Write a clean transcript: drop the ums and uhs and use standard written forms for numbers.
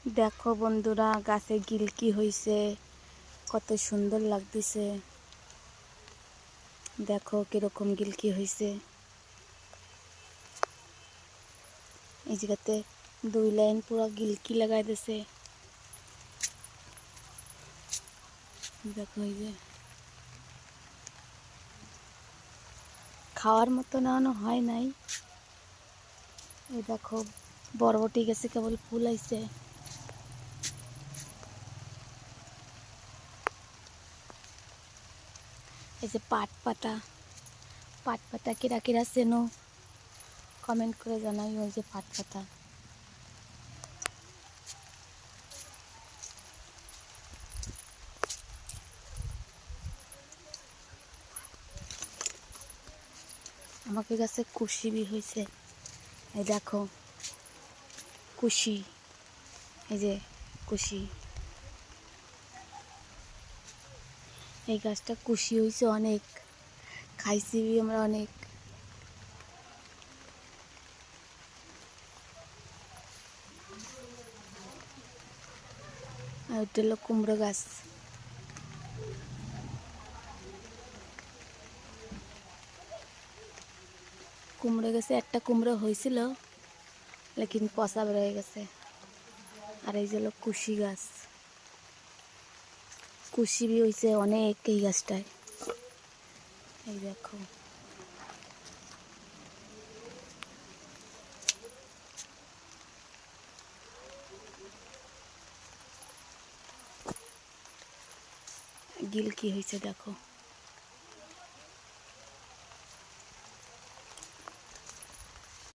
দেখো বন্ধুরা, গাছে গিলকি হয়েছে, কত সুন্দর লাগতেছে। দেখো কিরকম গিলকি হয়েছে। এই জায়গাতে 2 লাইন পুরো গিলকি লাগাই দিছে। দেখো এই যে খাওয়ার মতো না হয় নাই। এই দেখো বরবটি গেছে, কেবল ফুল আইছে। এই যে পাট পাতা কিরা কিরা চেনো কমেন্ট করে জানাই। ওই যে পাট পাতা, আমাকে গাছে কুশি বি হয়েছে। এই দেখো কুশি, এই যে কুশি, এই গাছটা কুশি হয়েছে অনেক, খাইছি বি আমরা অনেক। আর ওটা হলো কুমড়ো গাছ। কুমড়ো গাছে একটা কুমড়ো হয়েছিল, লেকিন পচা বেরোয় গেছে। আর এই যে হলো কুশি গাছ, কুশি বি হয়েছে অনেক এই গাছটায়। এই দেখো গিলকি হয়েছে, দেখো।